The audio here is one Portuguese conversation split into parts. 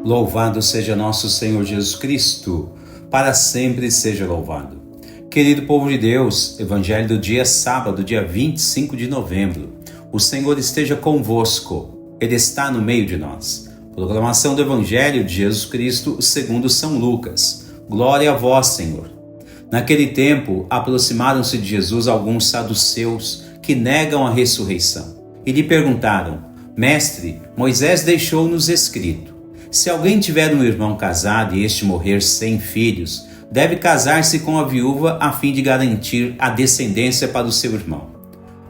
Louvado seja nosso Senhor Jesus Cristo, para sempre seja louvado. Querido povo de Deus, Evangelho do dia sábado, dia 25 de novembro. O Senhor esteja convosco, Ele está no meio de nós. Proclamação do Evangelho de Jesus Cristo segundo São Lucas. Glória a vós, Senhor. Naquele tempo, aproximaram-se de Jesus alguns saduceus que negam a ressurreição e lhe perguntaram: Mestre, Moisés deixou-nos escrito: se alguém tiver um irmão casado e este morrer sem filhos, deve casar-se com a viúva a fim de garantir a descendência para o seu irmão.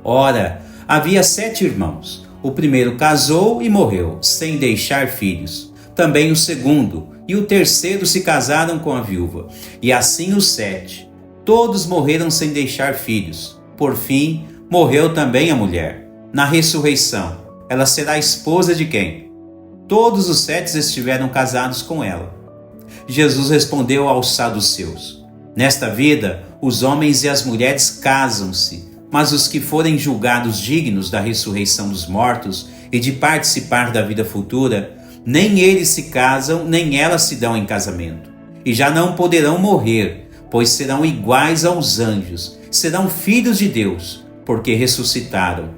Ora, havia 7 irmãos. O primeiro casou e morreu, sem deixar filhos. Também o segundo e o terceiro se casaram com a viúva. E assim os 7. Todos morreram sem deixar filhos. Por fim, morreu também a mulher. Na ressurreição, ela será esposa de quem? Todos os 7 estiveram casados com ela. Jesus respondeu aos saduceus: nesta vida, os homens e as mulheres casam-se, mas os que forem julgados dignos da ressurreição dos mortos e de participar da vida futura, nem eles se casam, nem elas se dão em casamento. E já não poderão morrer, pois serão iguais aos anjos, serão filhos de Deus, porque ressuscitaram.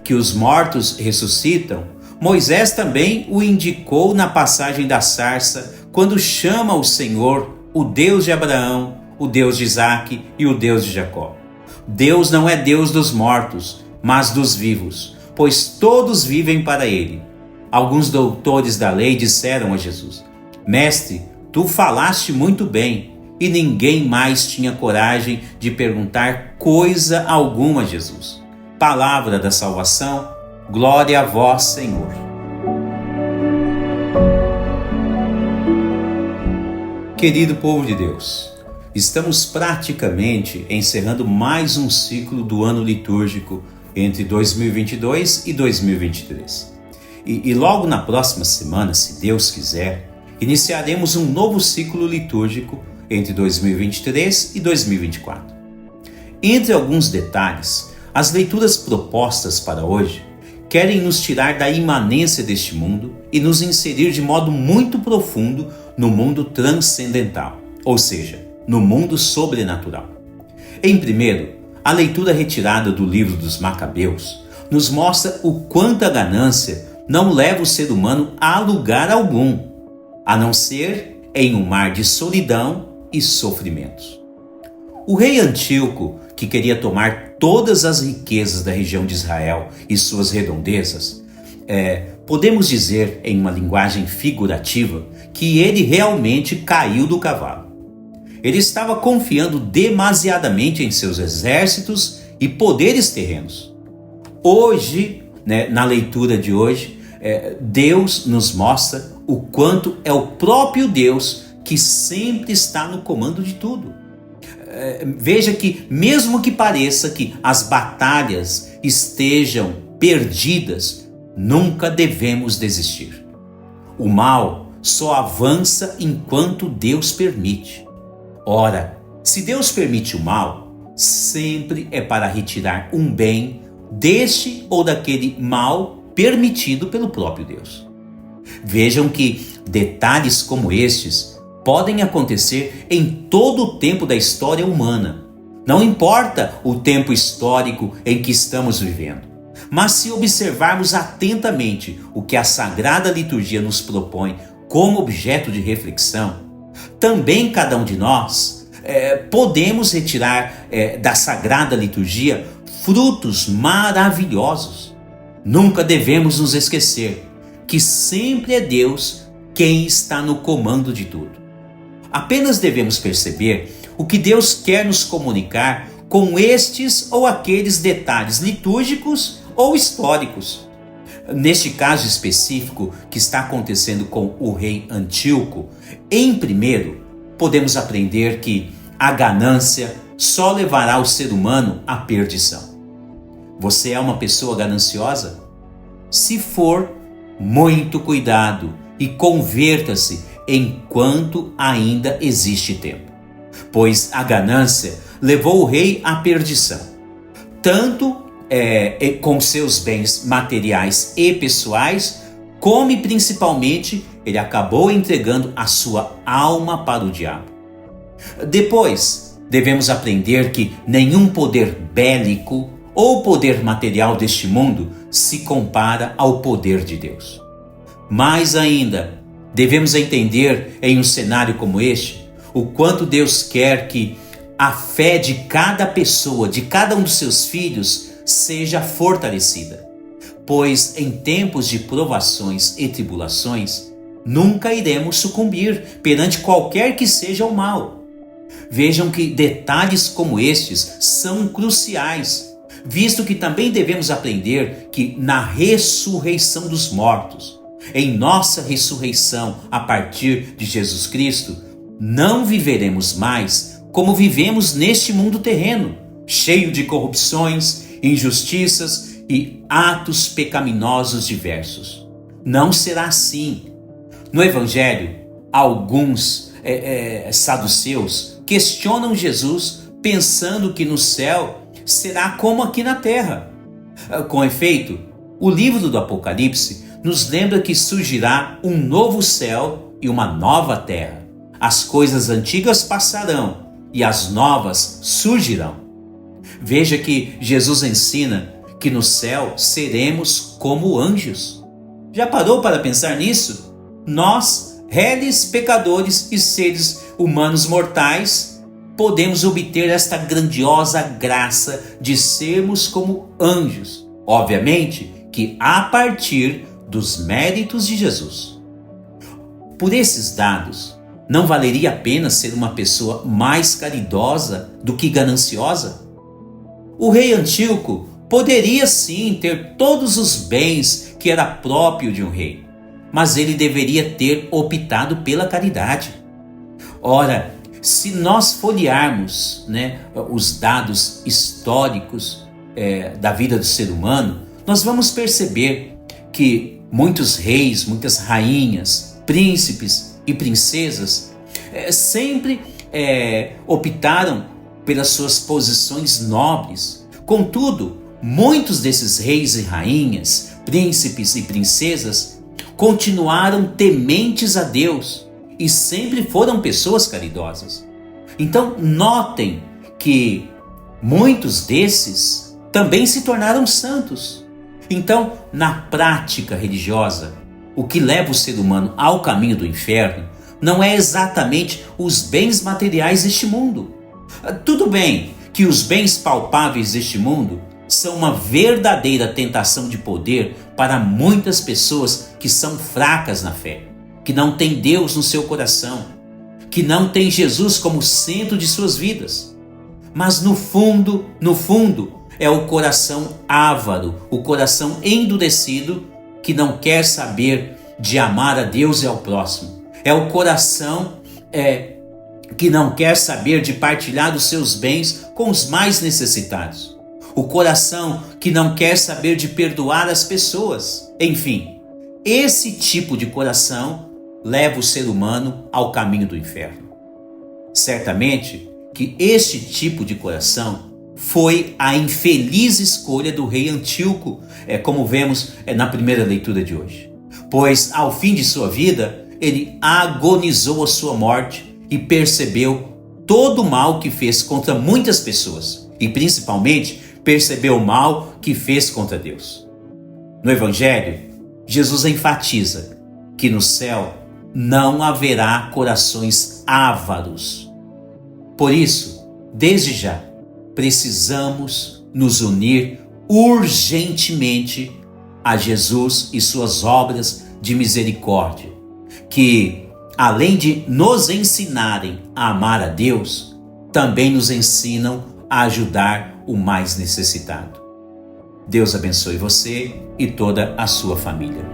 Que os mortos ressuscitam, Moisés também o indicou na passagem da sarça, quando chama o Senhor, o Deus de Abraão, o Deus de Isaque e o Deus de Jacó. Deus não é Deus dos mortos, mas dos vivos, pois todos vivem para Ele. Alguns doutores da lei disseram a Jesus: Mestre, tu falaste muito bem, e ninguém mais tinha coragem de perguntar coisa alguma a Jesus. Palavra da salvação. Glória a vós, Senhor. Querido povo de Deus, estamos praticamente encerrando mais um ciclo do ano litúrgico entre 2022 e 2023. E logo na próxima semana, se Deus quiser, iniciaremos um novo ciclo litúrgico entre 2023 e 2024. Entre alguns detalhes, as leituras propostas para hoje querem nos tirar da imanência deste mundo e nos inserir de modo muito profundo no mundo transcendental, ou seja, no mundo sobrenatural. Em primeiro, a leitura retirada do livro dos Macabeus nos mostra o quanto a ganância não leva o ser humano a lugar algum, a não ser em um mar de solidão e sofrimentos. O rei Antíoco, que queria tomar todas as riquezas da região de Israel e suas redondezas, podemos dizer, em uma linguagem figurativa, que ele realmente caiu do cavalo. Ele estava confiando demasiadamente em seus exércitos e poderes terrenos. Hoje, na leitura de hoje, Deus nos mostra o quanto é o próprio Deus que sempre está no comando de tudo. Veja que, mesmo que pareça que as batalhas estejam perdidas, nunca devemos desistir. O mal só avança enquanto Deus permite. Ora, se Deus permite o mal, sempre é para retirar um bem deste ou daquele mal permitido pelo próprio Deus. Vejam que detalhes como estes podem acontecer em todo o tempo da história humana. Não importa o tempo histórico em que estamos vivendo. Mas se observarmos atentamente o que a Sagrada Liturgia nos propõe como objeto de reflexão, também cada um de nós podemos retirar da Sagrada Liturgia frutos maravilhosos. Nunca devemos nos esquecer que sempre é Deus quem está no comando de tudo. Apenas devemos perceber o que Deus quer nos comunicar com estes ou aqueles detalhes litúrgicos ou históricos. Neste caso específico que está acontecendo com o rei Antíoco, em primeiro, podemos aprender que a ganância só levará o ser humano à perdição. Você é uma pessoa gananciosa? Se for, muito cuidado e converta-se enquanto ainda existe tempo, pois a ganância levou o rei à perdição, tanto com seus bens materiais e pessoais, como principalmente ele acabou entregando a sua alma para o diabo. Depois, devemos aprender que nenhum poder bélico ou poder material deste mundo se compara ao poder de Deus. Mais ainda, devemos entender em um cenário como este, o quanto Deus quer que a fé de cada pessoa, de cada um dos seus filhos, seja fortalecida. Pois em tempos de provações e tribulações, nunca iremos sucumbir perante qualquer que seja o mal. Vejam que detalhes como estes são cruciais, visto que também devemos aprender que na ressurreição dos mortos, em nossa ressurreição a partir de Jesus Cristo, não viveremos mais como vivemos neste mundo terreno, cheio de corrupções, injustiças e atos pecaminosos diversos. Não será assim. No Evangelho, alguns saduceus questionam Jesus pensando que no céu será como aqui na terra. Com efeito, o livro do Apocalipse nos lembra que surgirá um novo céu e uma nova terra. As coisas antigas passarão e as novas surgirão. Veja que Jesus ensina que no céu seremos como anjos. Já parou para pensar nisso? Nós, réis pecadores e seres humanos mortais, podemos obter esta grandiosa graça de sermos como anjos. Obviamente que a partir dos méritos de Jesus. Por esses dados, não valeria a pena ser uma pessoa mais caridosa do que gananciosa? O rei Antíoco poderia sim ter todos os bens que era próprio de um rei, mas ele deveria ter optado pela caridade. Ora, se nós folhearmos os dados históricos da vida do ser humano, nós vamos perceber que muitos reis, muitas rainhas, príncipes e princesas sempre optaram pelas suas posições nobres. Contudo, muitos desses reis e rainhas, príncipes e princesas continuaram tementes a Deus e sempre foram pessoas caridosas. Então, notem que muitos desses também se tornaram santos. Então, na prática religiosa, o que leva o ser humano ao caminho do inferno não é exatamente os bens materiais deste mundo. Tudo bem que os bens palpáveis deste mundo são uma verdadeira tentação de poder para muitas pessoas que são fracas na fé, que não têm Deus no seu coração, que não têm Jesus como centro de suas vidas. Mas no fundo, é o coração avaro, o coração endurecido que não quer saber de amar a Deus e ao próximo. É o coração que não quer saber de partilhar os seus bens com os mais necessitados. O coração que não quer saber de perdoar as pessoas. Enfim, esse tipo de coração leva o ser humano ao caminho do inferno. Certamente que este tipo de coração foi a infeliz escolha do rei Antíoco, como vemos na primeira leitura de hoje. Pois ao fim de sua vida, ele agonizou a sua morte e percebeu todo o mal que fez contra muitas pessoas e principalmente percebeu o mal que fez contra Deus. No Evangelho, Jesus enfatiza que no céu não haverá corações ávaros. Por isso, desde já, precisamos nos unir urgentemente a Jesus e suas obras de misericórdia, que, além de nos ensinarem a amar a Deus, também nos ensinam a ajudar o mais necessitado. Deus abençoe você e toda a sua família.